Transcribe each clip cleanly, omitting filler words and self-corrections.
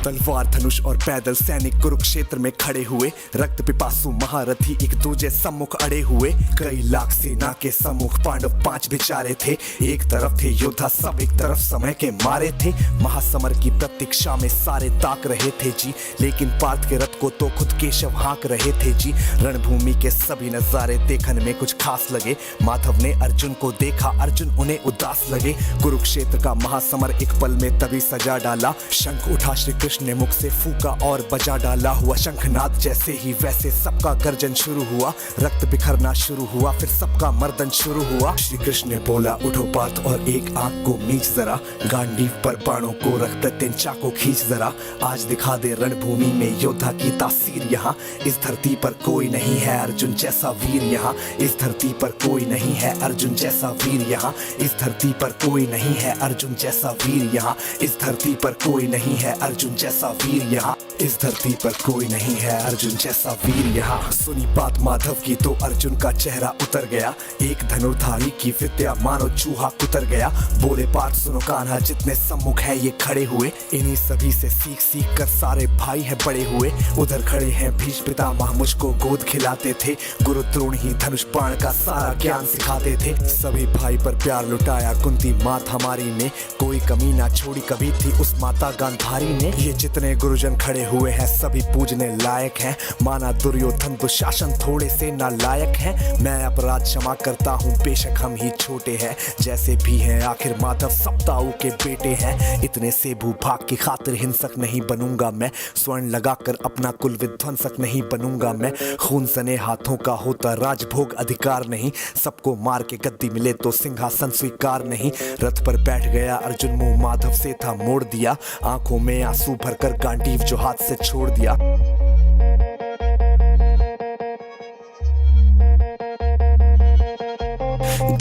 तलवार धनुष और पैदल सैनिक कुरुक्षेत्र में खड़े हुए, रक्त पिपासु महारथी एक दूजे सम्मुख अड़े हुए। कई लाख सेना के सम्मुख पांडव 5 बिचारे थे। एक तरफ थे योद्धा सब, एक तरफ समय के मारे थे। महासमर की प्रतीक्षा में सारे ताक रहे थे जी, लेकिन पार्थ के रथ को तो खुद केशव हाँक रहे थे जी। रणभूमि के सभी नजारे देखने में कुछ खास लगे। माधव ने अर्जुन को देखा, अर्जुन उन्हें उदास लगे। कुरुक्षेत्र का महासमर एक पल में तभी सजा डाला। शंख उठा श्री कृष्ण ने मुख से फूका और बजा डाला। हुआ शंखनाद जैसे ही वैसे सबका गर्जन शुरू हुआ। रक्त बिखरना शुरू हुआ, फिर सबका मर्दन शुरू हुआ। श्री कृष्ण ने बोला उठो पार्थ और एक आंख को मीच जरा, गांडीव पर बाणों को रख प्रत्यंचा को खींच जरा। आज दिखा दे रणभूमि में योद्धा की तासीर यहाँ। इस धरती पर कोई नहीं है अर्जुन जैसा वीर यहाँ। इस धरती पर कोई नहीं है अर्जुन जैसा वीर यहाँ। इस धरती पर कोई नहीं है अर्जुन जैसा वीर यहाँ। इस धरती पर कोई नहीं है अर्जुन जैसा वीर यहाँ। इस धरती पर कोई नहीं है अर्जुन जैसा वीर यहाँ। सुनी बात माधव की तो अर्जुन का चेहरा उतर गया। एक धनुर्धारी की विद्या मानो चूहा कुतर गया। बोले पार्थ सुनो कान्हा, जितने सम्मुख है ये खड़े हुए, इन्हीं सभी से सीख सीख कर सारे भाई है बड़े हुए। उधर खड़े हैं भीष्म पितामह, मुझको गोद खिलाते थे। गुरु द्रोण ही धनुष बाण का सारा ज्ञान सिखाते थे। सभी भाई पर प्यार लुटाया कुंती मात हमारी ने, कोई कमी ना छोड़ी कभी थी उस माता गांधारी ने। ये जितने गुरुजन खड़े हुए हैं सभी पूजने लायक हैं। माना दुर्योधन दुशासन थोड़े से नालायक हैं। मैं अपराध क्षमा करता हूँ बेशक हम ही छोटे हैं, जैसे भी हैं आखिर माधव सप्ताऊ के बेटे हैं। इतने से भूभाग की खातिर हिंसक नहीं बनूंगा मैं, स्वर्ण लगाकर अपना कुल विध्वंसक नहीं बनूंगा मैं। खून सने हाथों का होता राजभोग अधिकार नहीं, सबको मार के गद्दी मिले तो सिंहासन स्वीकार नहीं। रथ पर बैठ गया अर्जुन, मुंह माधव से था मोड़ दिया। आंखों में आंसू भरकर गांडीव जो हाथ से छोड़ दिया।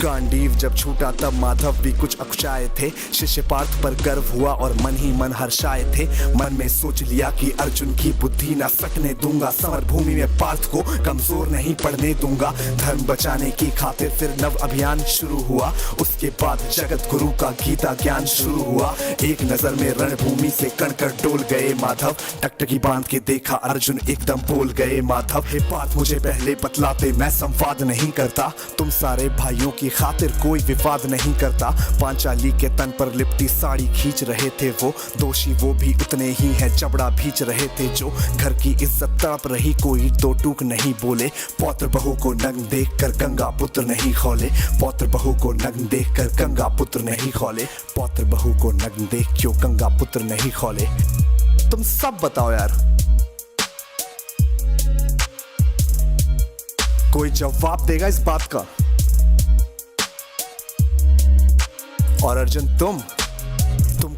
गांडीव जब छूटा तब माधव भी कुछ अकुचाए थे। शिष्य पार्थ पर गर्व हुआ और मन ही मन हर्षाए थे। मन में सोच लिया कि अर्जुन की बुद्धि ना सकने दूंगा। समर भूमि में पार्थ को कमजोर नहीं पड़ने दूंगा। धर्म बचाने की खातिर फिर नव अभियान शुरू हुआ। उसके बाद जगत गुरु का गीता ज्ञान शुरू हुआ। एक नजर में रणभूमि से कणकण डोल गए माधव। टकटकी बांध के देखा अर्जुन एकदम बोल गए माधव। हे पार्थ मुझे पहले बतलाते, मैं संवाद नहीं करता। तुम सारे भाइयों की खातिर कोई विवाद नहीं करता। पांचाली के तन पर लिपटी साड़ी खींच रहे थे वो, दोषी वो भी उतने ही हैं चबड़ा भींच रहे थे जो। घर की इज्जत तड़प रही कोई दो टूक नहीं बोले। पौत्र बहू को नग्न देख कर गंगा पुत्र नहीं खोले। पौत्र बहू को नग्न देख कर गंगा पुत्र नहीं खोले। पौत्र बहू को नग्न देख क्यों गंगा पुत्र नहीं खोले। तुम सब बताओ यार, कोई जवाब देगा इस बात का? और अर्जुन तुम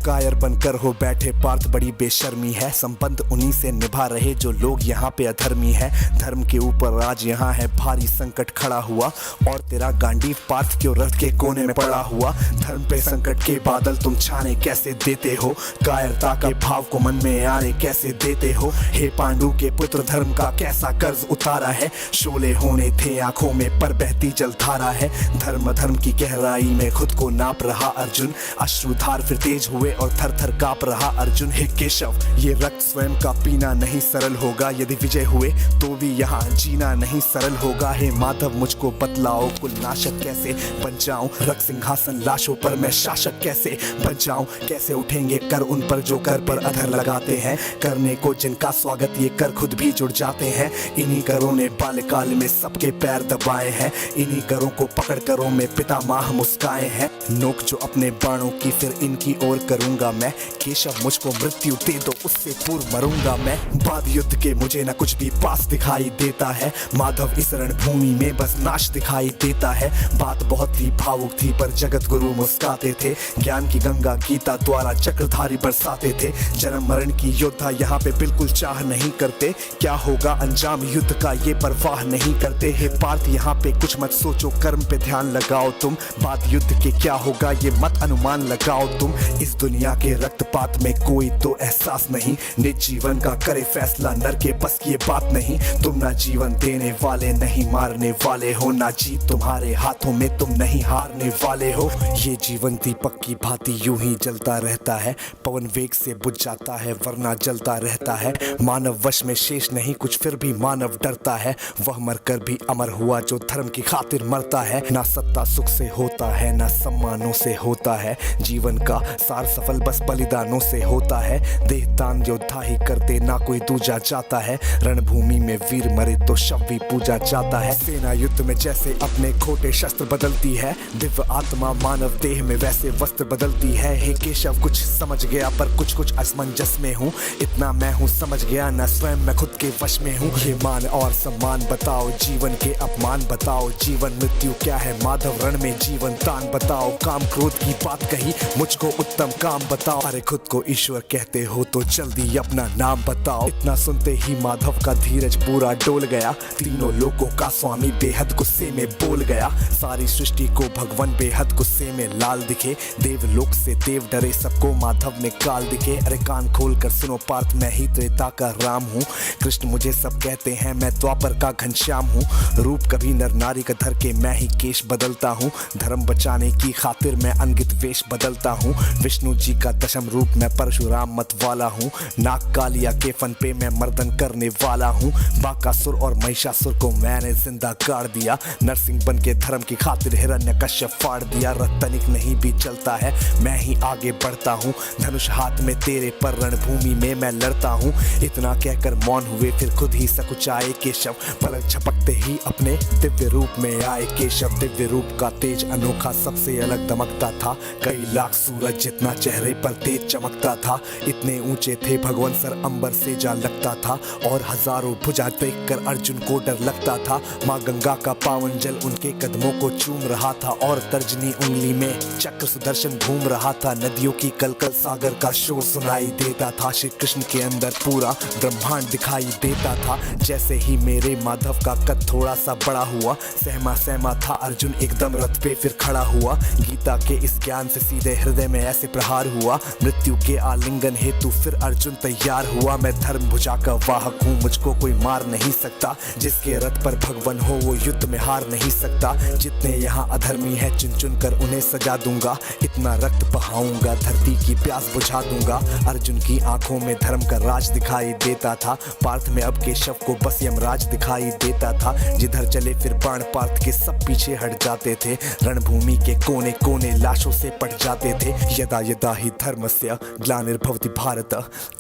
कायर बनकर हो बैठे पार्थ, बड़ी बेशर्मी है। संबंध उन्हीं से निभा रहे जो लोग यहाँ पे अधर्मी है। धर्म के ऊपर आज यहाँ है भारी संकट खड़ा हुआ, और तेरा गांडीव पार्थ क्यों रथ के कोने में पड़ा हुआ। धर्म पे संकट के बादल तुम छाने कैसे देते हो, कायरता के भाव को मन में आने कैसे देते हो। हे पांडु के पुत्र धर्म का कैसा कर्ज उतारा है। शोले होने थे आंखों में पर बहती जलधारा है। धर्म धर्म की गहराई में खुद को नाप रहा अर्जुन। अश्रुधार फिर तेज हुए और थर थर कांप रहा अर्जुन। हे केशव ये रक्त स्वयं का पीना नहीं सरल होगा। यदि विजय हुए तो भी यहाँ जीना नहीं सरल होगा। हे माधव मुझको बतलाओ कुल नाशक कैसे बन जाऊं। रक्त सिंहासन लाशों पर मैं शासक कैसे बन जाऊं। कैसे उठेंगे कर उन पर जो कर पर अधर लगाते हैं। करने को जिनका स्वागत ये कर खुद भी जुड़ जाते हैं। इन्हीं करों ने बाल्यकाल में सबके पैर दबाए हैं। इन्हीं करों को पकड़ करों में पितामह मुस्काए हैं। नोक जो अपने बाणों की फिर इनकी ओर करूंगा मैं। केशव मुझको मृत्यु दे दो उससे पूर्व मरूंगा मैं। बाद युद्ध के मुझे न कुछ भी पास दिखाई देता है। माधव इस रणभूमि में बस नाश दिखाई देता है। बात बहुत ही भावुक थी पर जगत गुरु मुस्काते थे। ज्ञान की गंगा गीता द्वारा चक्रधारी बरसाते थे। जन्म मरण की योद्धा यहाँ पे बिल्कुल चाह नहीं करते। क्या होगा अंजाम युद्ध का ये परवाह नहीं करते। हे पार्थ यहाँ पे कुछ मत सोचो, कर्म पे ध्यान लगाओ तुम। बाद युद्ध के क्या होगा ये मत अनुमान लगाओ तुम। इस दुनिया दुनिया के रक्तपात में कोई तो एहसास नहीं, निज जीवन का करे फैसला, नर के बस की ये बात नहीं। तुम ना जीवन देने वाले नहीं मारने वाले हो, ना जीत तुम्हारे हाथों में, तुम नहीं हारने वाले हो। ये जीवन दीपक की भांति यूं ही जलता रहता है, पवन वेग से बुझ जाता है वरना जलता रहता है। मानव वश में शेष नहीं कुछ, फिर भी मानव डरता है, वह मरकर भी अमर हुआ जो धर्म की खातिर मरता है। ना सत्ता सुख से होता है, ना सम्मानों से होता है, जीवन का सार सफल बस बलिदानों से होता है। देह दान योद्धा ही करते, ना कोई दूजा जाता है, रणभूमि में वीर मरे तो शव भी पूजा जाता है। सेना युद्ध में जैसे अपने खोटे शस्त्र बदलती है, दिव्य आत्मा मानव देह में वैसे वस्त्र बदलती है। हे केशव कुछ समझ गया पर कुछ कुछ असमंजस में हूँ, इतना मैं हूँ समझ गया ना स्वयं मैं खुद के वश में हूँ। ये मान और सम्मान बताओ, जीवन के अपमान बताओ, जीवन मृत्यु क्या है माधव रण में जीवन दान बताओ। काम क्रोध की बात कही मुझको उत्तम काम बताओ, अरे खुद को ईश्वर कहते हो तो जल्दी अपना नाम बताओ। इतना सुनते ही माधव का धीरज पूरा डोल गया, तीनों लोगों का स्वामी बेहद गुस्से में बोल गया। सारी सृष्टि को भगवान बेहद गुस्से में लाल दिखे, देवलोक से देव डरे सबको माधव में काल दिखे। अरे कान खोल कर सुनो पार्थ, मैं ही त्रेता का राम हूँ, कृष्ण मुझे सब कहते हैं, मैं द्वापर का घनश्याम हूँ। रूप कभी नर नारी का धर के मैं ही केश बदलता हूँ, धर्म बचाने की खातिर मैं अनगित वेश बदलता हूँ। विष्णु जी का दशम रूप मैं परशुराम मत वाला हूँ, नाग कालिया के फन पे मैं मर्दन करने वाला हूँ। बाकासुर और महिषासुर को मैंने जिंदा गाड़ दिया, नरसिंह बन के धर्म की खातिर हिरण्यकश्यप फाड़ दिया। रतनिक नहीं भी चलता है मैं ही आगे बढ़ता हूँ, धनुष हाथ में तेरे पर रणभूमि में मैं लड़ता हूँ। इतना कहकर मौन हुए फिर खुद ही सकुचाए केशव, पलक झपकते ही अपने दिव्य रूप में आए केशव। दिव्य रूप का तेज अनोखा सबसे अलग दमकता था, कई लाख सूरज जितना चेहरे पर तेज चमकता था। इतने ऊंचे थे भगवान सर अंबर से जा लगता था, और हजारों भुजा देखकर अर्जुन को डर लगता था। माँ गंगा का पावन जल उनके कदमों को चूम रहा था, और तर्जनी उंगली में चक्र सुदर्शन घूम रहा था। नदियों की कलकल सागर का शोर सुनाई देता था, श्री कृष्ण के अंदर पूरा ब्रह्मांड दिखाई देता था। जैसे ही मेरे माधव का कद थोड़ा सा बड़ा हुआ, सहमा सहमा था अर्जुन एकदम रथ पे फिर खड़ा हुआ। गीता के इस ज्ञान से सीधे हृदय में ऐसे प्रहार हुआ, मृत्यु के आलिंगन हेतु फिर अर्जुन तैयार हुआ। मैं धर्म भुजा का वाहक हूँ, मुझको कोई मार नहीं सकता, जिसके रथ पर भगवान हो वो युद्ध में हार नहीं सकता। जितने यहाँ अधर्मी है चुन चुन कर उन्हें सजा दूंगा, इतना रक्त बहाऊंगा धरती की प्यास बुझा दूंगा। अर्जुन की आंखों में धर्म का राज दिखाई देता था, पार्थ में अब केशव को बस यमराज दिखाई देता था। जिधर चले फिर बाण पार्थ के सब पीछे हट जाते थे, रणभूमि के कोने कोने लाशों से पट जाते थे। यदा यदा ही धर्मस्य ग्लानिर्भवति भारत,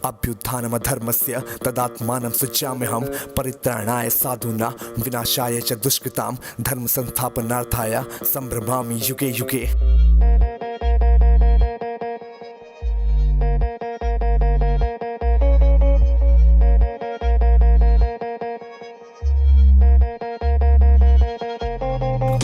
अभ्युत्थानम धर्मस्य तदात्मानं सृजाम्यहम्, परित्राणाय साधूनां विनाशाय च दुष्कृतां, धर्म संस्थापनार्थाय संभ्रमामि युगे युगे।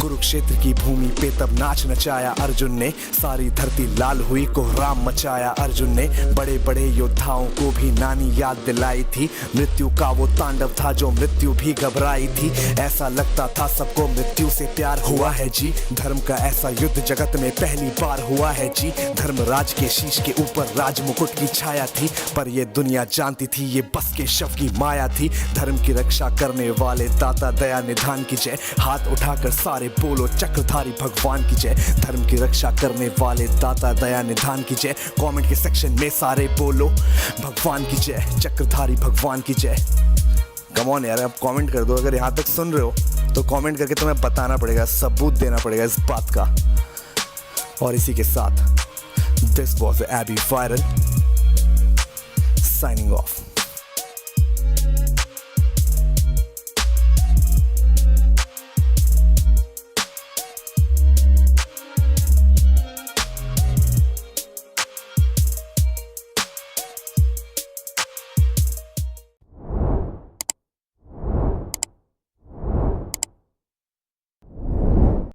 कुरुक्षेत्र की भूमि पे तब नाच नचाया अर्जुन ने, सारी धरती लाल हुई कोहराम मचाया अर्जुन ने। बड़े बड़े योद्धाओं को भी नानी याद दिलाई थी, मृत्यु का वो तांडव था जो मृत्यु भी घबराई थी। ऐसा लगता था सबको मृत्यु से प्यार हुआ है जी, धर्म का ऐसा युद्ध जगत में पहली बार हुआ है जी। धर्मराज के शीश के ऊपर राज मुकुट की छाया थी, पर ये दुनिया जानती थी ये बस के शव की माया थी। धर्म की रक्षा करने वाले दाता दया निधान की जय, हाथ उठाकर सारे बोलो चक्रधारी भगवान की जय। धर्म की रक्षा करने वाले दाता दया निधान की जय, कमेंट के सेक्शन में सारे बोलो भगवान की जय, चक्रधारी भगवान की जय। कम ऑन यार, आप कमेंट कर दो, अगर यहाँ तक सुन रहे हो तो कमेंट करके तुम्हें बताना पड़ेगा, सबूत देना पड़ेगा इस बात का। और इसी के साथ this was AB viral signing of.